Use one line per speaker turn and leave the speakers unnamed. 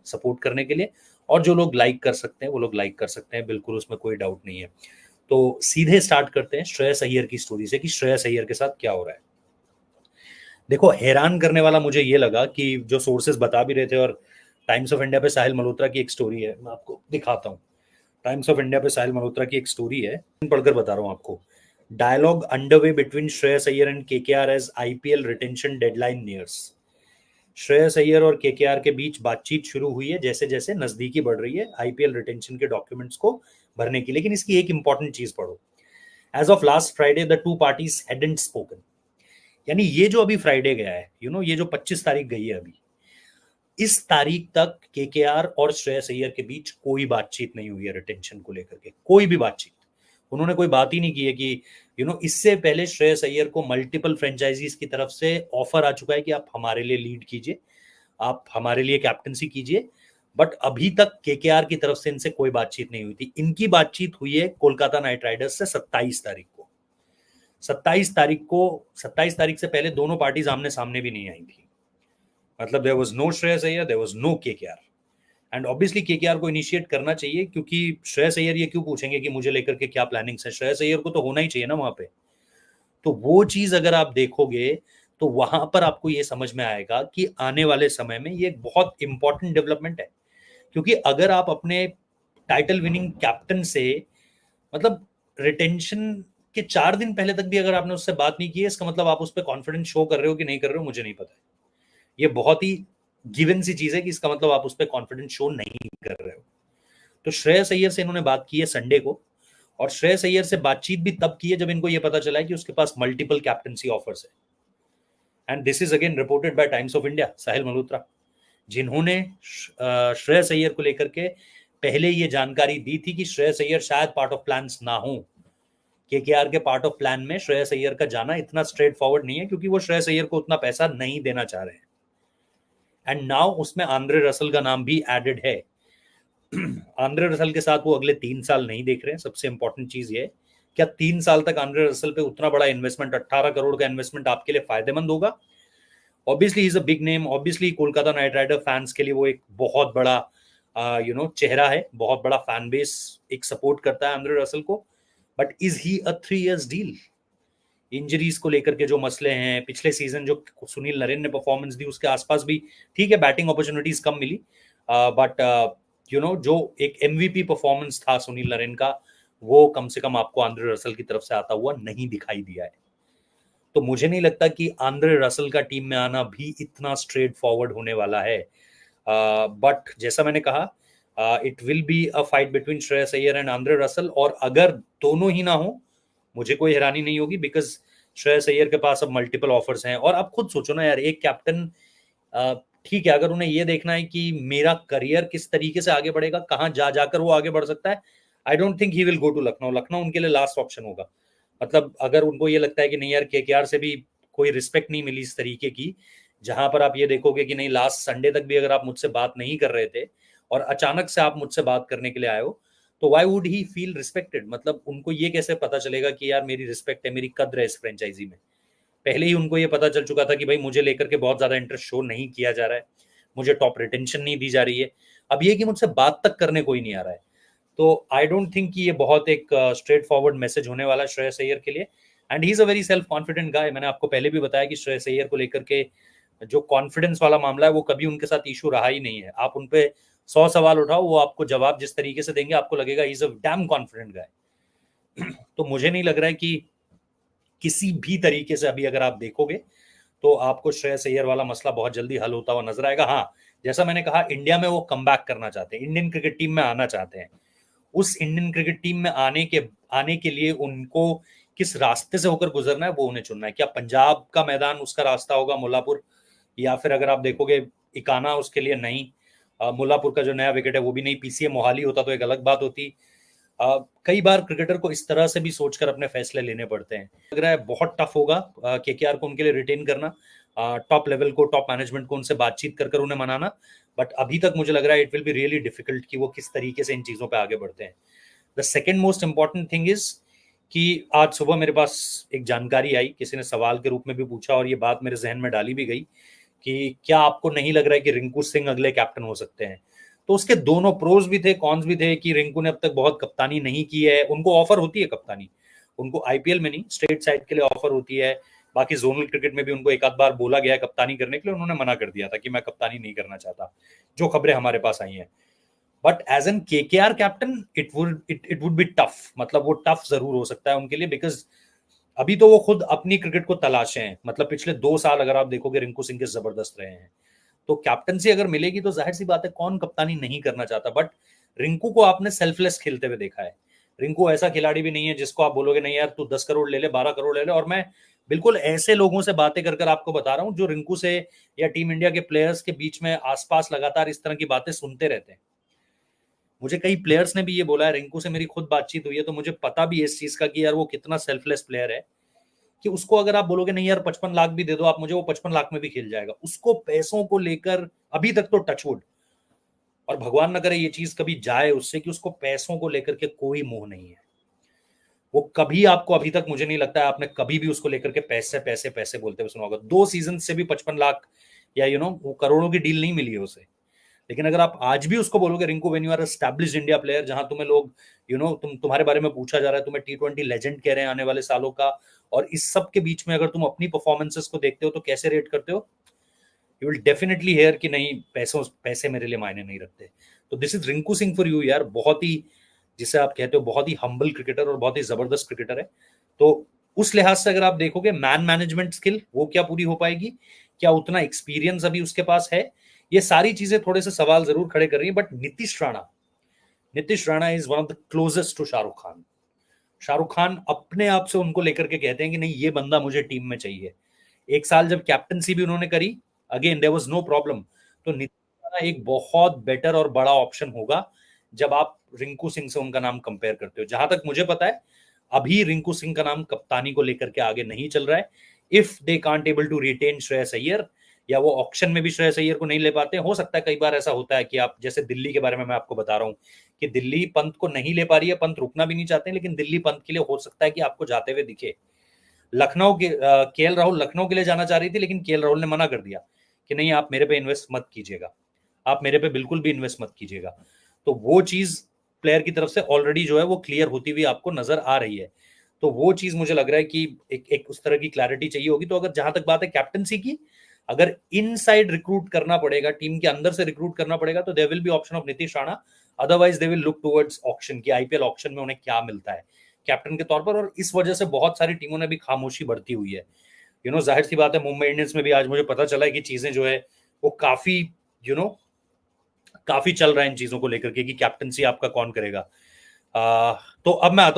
Support करने के लिए, और जो लोग लाइक कर सकते हैं वो लोग लाइक कर सकते हैं, बिल्कुल उसमें कोई डाउट नहीं है। तो सीधे स्टार्ट करते हैं श्रेयस अय्यर की स्टोरी से कि श्रेयस अय्यर के साथ क्या हो रहा है। देखो, हैरान करने वाला मुझे ये लगा कि जो सोर्सेज बता भी रहे थे, और टाइम्स ऑफ इंडिया पे साहिल मल्होत्रा की एक स्टोरी है, मैं आपको दिखाता हूँ। टाइम्स ऑफ इंडिया पे साहिल मल्होत्रा की एक स्टोरी है, पढ़कर बता रहा हूँ आपको। Dialogue underway between Shreyas Iyer and KKR as IPL retention deadline nears. Shreyas Iyer और केकेआर के बीच बातचीत शुरू हुई है जैसे जैसे नजदीकी बढ़ रही है आईपीएल रिटेंशन के डॉक्यूमेंट्स को भरने की। लेकिन इसकी एक इंपॉर्टेंट चीज पढ़ो, as of last Friday the two parties hadn't spoken. यानी ये जो अभी फ्राइडे गया है, ये जो 25 तारीख गई है अभी, इस तारीख तक केकेआर और श्रेयस अय्यर के बीच कोई बातचीत नहीं हुई है रिटेंशन को लेकर के, कोई भी बातचीत। उन्होंने कोई बात ही नहीं की है कि इससे पहले श्रेयस अय्यर को मल्टीपल फ्रेंचाइजीज की तरफ से ऑफर आ चुका है कि आप हमारे लिए लीड कीजिए, आप हमारे लिए कैप्टनसी कीजिए, बट अभी तक केकेआर की तरफ से इनसे कोई बातचीत नहीं हुई थी। इनकी बातचीत हुई है कोलकाता नाइट राइडर्स से 27 तारीख को। 27 तारीख से पहले दोनों पार्टीज आमने सामने भी नहीं आई थी। मतलब there was no Shreyas Iyer, there was no KKR. And obviously KKR को इनिशिएट करना चाहिए, क्योंकि श्रेयस अय्यर ये क्यों पूछेंगे कि मुझे लेकर के क्या प्लानिंग्स है। श्रेयस अय्यर को तो होना ही चाहिए ना वहां पे। तो वो चीज अगर आप देखोगे तो वहां पर आपको ये समझ में आएगा कि आने वाले समय में ये एक बहुत इंपॉर्टेंट डेवलपमेंट है। क्योंकि अगर आप अपने टाइटल विनिंग कैप्टन से, मतलब रिटेंशन के 4 दिन पहले तक भी अगर आपने उससे बात नहीं की है, इसका मतलब आप उस पर कॉन्फिडेंस शो कर रहे हो कि नहीं कर रहे हो, मुझे नहीं पता है। ये बहुत ही गिवन सी चीज है कि इसका मतलब आप उस पर कॉन्फिडेंस शो नहीं कर रहे हो। तो श्रेयस अय्यर से इन्होंने बात की है संडे को, और श्रेयस अय्यर से बातचीत भी तब की है जब इनको यह पता चला है कि उसके पास मल्टीपल कैप्टनसी ऑफर्स है। And this is again reported by Times of India, Sahil Malhotra, जिन्होंने श्रेयस अय्यर को लेकर के पहले ये जानकारी दी थी कि श्रेयस अय्यर शायद पार्ट ऑफ प्लान्स ना हो। केकेआर के पार्ट ऑफ प्लान में श्रेयस अय्यर का जाना इतना स्ट्रेट फॉरवर्ड नहीं है, क्योंकि वो श्रेयस अय्यर को उतना पैसा नहीं देना चाह रहे हैं। एंड नाउ उसमें आंद्रे रसल का नाम भी एडेड है। आंद्रे रसल के साथ वो अगले 3 साल नहीं देख रहे हैं। सबसे इंपॉर्टेंट चीज ये, क्या 3 साल तक आंद्रे रसल पे उतना बड़ा इन्वेस्टमेंट, 18 करोड़ का इन्वेस्टमेंट आपके लिए फायदेमंद होगा? Obviously he is a big name, obviously Kolkata Knight Rider fans के लिए वो एक बहुत बड़ा चेहरा है, बहुत बड़ा फैन बेस एक सपोर्ट करता है आंद्रे रसल को। But is he a 3 years deal? Injuries को लेकर के जो मसले हैं, पिछले सीजन जो सुनील नरेन ने परफॉर्मेंस दी उसके आसपास भी ठीक है, बैटिंग अपॉर्चुनिटीज कम मिली, बट जो एक एमवीपी परफॉर्मेंस था सुनील नरेन का, वो कम से कम आपको आंद्रे रसल की तरफ से आता हुआ नहीं दिखाई दिया है। तो मुझे नहीं लगता कि आंद्रे रसल का टीम में आना भी इतना स्ट्रेट फॉरवर्ड होने वाला है। बट जैसा मैंने कहा, it will be a fight between Shreyas Iyer and Andre Russell, और अगर दोनों ही ना हो मुझे कोई हैरानी नहीं होगी, बिकॉज श्रेयस अय्यर के पास अब मल्टीपल ऑफर्स हैं। और आप खुद सोचो ना यार, एक कैप्टन, ठीक है, अगर उन्हें ये देखना है कि मेरा करियर किस तरीके से आगे बढ़ेगा, कहाँ जा जाकर वो आगे बढ़ सकता है, I don't think he will go to Lucknow. Lucknow उनके लिए लास्ट ऑप्शन होगा। मतलब अगर उनको ये लगता है कि नहीं यार, केकेआर से भी कोई रिस्पेक्ट नहीं मिली इस तरीके की, जहां पर आप ये देखोगे कि नहीं, लास्ट संडे तक भी अगर आप मुझसे बात नहीं कर रहे थे और अचानक से आप मुझसे बात करने के लिए आए हो, तो why would he feel respected? मतलब उनको ये कैसे पता चलेगा कि यार मेरी रिस्पेक्ट है, मेरी कद्र है इस फ्रेंचाइजी में? पहले ही उनको ये पता चल चुका था कि भाई मुझे लेकर के बहुत ज्यादा इंटरेस्ट शो नहीं किया जा रहा है, मुझे टॉप रिटेंशन नहीं दी जा रही है। अब ये कि मुझसे बात तक करने कोई नहीं आ रहा है। तो आई डोंट थिंक कि ये बहुत एक स्ट्रेट फॉरवर्ड मैसेज होने वाला श्रेयस अय्यर के लिए। And he is a very self confident गाय। मैंने आपको पहले भी बताया कि श्रेयस अय्यर को लेकर के जो कॉन्फिडेंस वाला मामला है वो कभी उनके साथ इशू रहा ही नहीं है। आप उनपे 100 सवाल उठाओ, वो आपको जवाब जिस तरीके से देंगे आपको लगेगा ही इज अ डैम कॉन्फिडेंट गाय। तो मुझे नहीं लग रहा है कि किसी भी तरीके से अभी अगर आप देखोगे तो आपको श्रेयस अय्यर वाला मसला बहुत जल्दी हल होता हुआ नजर आएगा। हाँ, जैसा मैंने कहा, इंडिया में वो कमबैक करना चाहते हैं, इंडियन क्रिकेट टीम में आना चाहते हैं। उस इंडियन क्रिकेट टीम में आने के लिए उनको किस रास्ते से होकर गुजरना है वो उन्हें चुनना है। क्या पंजाब का मैदान उसका रास्ता होगा, मुल्लापुर, या फिर अगर आप देखोगे इकाना उसके लिए नहीं, मुल्लापुर का जो नया विकेट है वो भी नहीं, पीसीए मोहाली होता तो एक अलग बात होती। कई बार क्रिकेटर को इस तरह से भी सोचकर अपने फैसले लेने पड़ते हैं। लग रहा है बहुत टफ होगा केकेआर को उनके लिए रिटेन करना, टॉप लेवल को, टॉप मैनेजमेंट को उनसे बातचीत कर उन्हें मनाना। बट अभी तक मुझे लग रहा है it will be really difficult कि वो किस तरीके से इन चीजों पे आगे बढ़ते हैं। The second most important thing is कि आज सुबह मेरे पास एक जानकारी आई, किसी ने सवाल के रूप में भी पूछा और ये बात मेरे जहन में डाली भी गई कि क्या आपको नहीं लग रहा है कि रिंकू सिंह अगले कैप्टन हो सकते हैं? तो उसके दोनों प्रोज भी थे, कॉन्स भी थे कि रिंकू ने अब तक बहुत कप्तानी नहीं की है, उनको ऑफर होती है कप्तानी, उनको आईपीएल में नहीं स्टेट साइड के लिए ऑफर होती है, बाकी जोनल क्रिकेट में भी उनको एक आध बार बोला गया है कप्तानी करने के लिए, उन्होंने मना कर दिया था कि मैं कप्तानी नहीं करना चाहता, जो खबरें हमारे पास आई हैं। But as an KKR captain it would be tough, मतलब वो टफ जरूर हो सकता है उनके लिए, बिकॉज अभी तो वो खुद अपनी क्रिकेट को तलाशे हैं। मतलब पिछले 2 साल अगर आप देखोगे रिंकू सिंह के जबरदस्त रहे हैं, तो कैप्टनसी अगर मिलेगी तो जाहिर सी बात है कौन कप्तानी नहीं करना चाहता। बट रिंकू को आपने सेल्फलेस खेलते हुए देखा है। रिंकू ऐसा खिलाड़ी भी नहीं है जिसको आप बोलोगे नहीं यार तू 10 करोड़ ले ले, 12 करोड़ ले ले। और मैं बिल्कुल ऐसे लोगों से बातें कर कर आपको बता रहा हूं जो रिंकू से या टीम इंडिया के प्लेयर्स के बीच में आसपास लगातार इस तरह की बातें सुनते रहते हैं। मुझे कई प्लेयर्स ने भी ये बोला है, रिंकू से मेरी खुद बातचीत हुई है, तो मुझे पता भी है इस चीज का कि यार वो कितना सेल्फलेस प्लेयर है, कि उसको अगर आप बोलोगे नहीं यार 55 लाख भी दे दो आप मुझे, वो 55 लाख में भी खेल जाएगा। उसको पैसों को लेकर अभी तक तो टचवुड, और भगवान न करे ये चीज कभी जाए उससे, कि उसको पैसों को लेकर के कोई मोह नहीं है। वो कभी आपको अभी तक मुझे नहीं लगता है आपने कभी भी उसको लेकर के पैसे पैसे पैसे बोलते हुए सुना होगा। 2 सीजन से भी 55 लाख या वो करोड़ों की डील नहीं मिली है उसे। लेकिन अगर आप आज भी उसको बोलोगे Rinku when you are established India player, जहां तुम्हें लोग तुम्हारे बारे में पूछा जा रहा है, तुम्हें T20 लेजेंड कह रहे हैं आने वाले सालों का, और इस सब के बीच में अगर तुम अपनी परफॉर्मेंसेस को देखते हो तो कैसे रेट करते हो? यू विल डेफिनेटली हेयर कि नहीं पैसे मेरे लिए मायने नहीं रखते। तो this is Rinku Singh for you यार, बहुत ही, जिसे आप कहते हो बहुत ही हम्बल क्रिकेटर और बहुत ही जबरदस्त क्रिकेटर है। तो उस लिहाज से अगर आप देखोगे मैन मैनेजमेंट स्किल वो क्या पूरी हो पाएगी, क्या उतना एक्सपीरियंस अभी उसके पास है, ये सारी चीजें थोड़े से सवाल जरूर खड़े कर रही है। But Nitish Rana is one of the closest to Shahrukh Khan. Shahrukh Khan अपने आप से उनको लेकर के कहते हैं कि नहीं ये बंदा मुझे टीम में चाहिए। एक साल जब कैप्टनसी भी उन्होंने करी, again there was no problem. तो नीतीश राणा एक बहुत बेटर और बड़ा ऑप्शन होगा जब आप रिंकू सिंह से उनका नाम कंपेयर करते हो। जहां तक मुझे पता है अभी रिंकू सिंह का नाम कप्तानी को लेकर के आगे नहीं चल रहा है। If they can't able to retain Shreyas Iyer, या वो ऑक्शन में भी श्रेयस अय्यर को नहीं ले पाते, हो सकता है कई बार ऐसा होता है कि आप जैसे दिल्ली के बारे में मैं आपको बता रहा हूं कि दिल्ली पंत को नहीं ले पा रही है, पंत रुकना भी नहीं चाहते, लेकिन दिल्ली पंत के लिए हो सकता है कि आपको जाते हुए दिखे। लखनऊ के केएल राहुल लखनऊ के लिए जाना चाह रही थी, लेकिन केएल राहुल ने मना कर दिया कि नहीं आप मेरे पे इन्वेस्ट मत कीजिएगा, आप मेरे पे बिल्कुल भी इन्वेस्ट मत कीजिएगा। तो वो चीज प्लेयर की तरफ से ऑलरेडी जो है वो क्लियर होती हुई आपको नजर आ रही है। तो वो चीज मुझे लग रहा है कि एक उस तरह की क्लैरिटी चाहिए होगी। तो अगर जहां तक बात है कैप्टनसी की, अगर इनसाइड रिक्रूट करना पड़ेगा, टीम के अंदर से रिक्रूट करना पड़ेगा, तो there will be option of Nitish Rana. Otherwise they will look towards auction, की आईपीएल ऑक्शन में उन्हें क्या मिलता है कैप्टन के तौर पर। और इस वजह से बहुत सारी टीमों ने भी खामोशी बढ़ती हुई है। जाहिर सी बात है मुंबई इंडियंस में भी आज मुझे पता चला है कि चीजें जो है वो काफी यू नो काफी चल रहा है इन चीजों को लेकर के कि कैप्टनसी आपका कौन करेगा। तो अब मैं आता हूं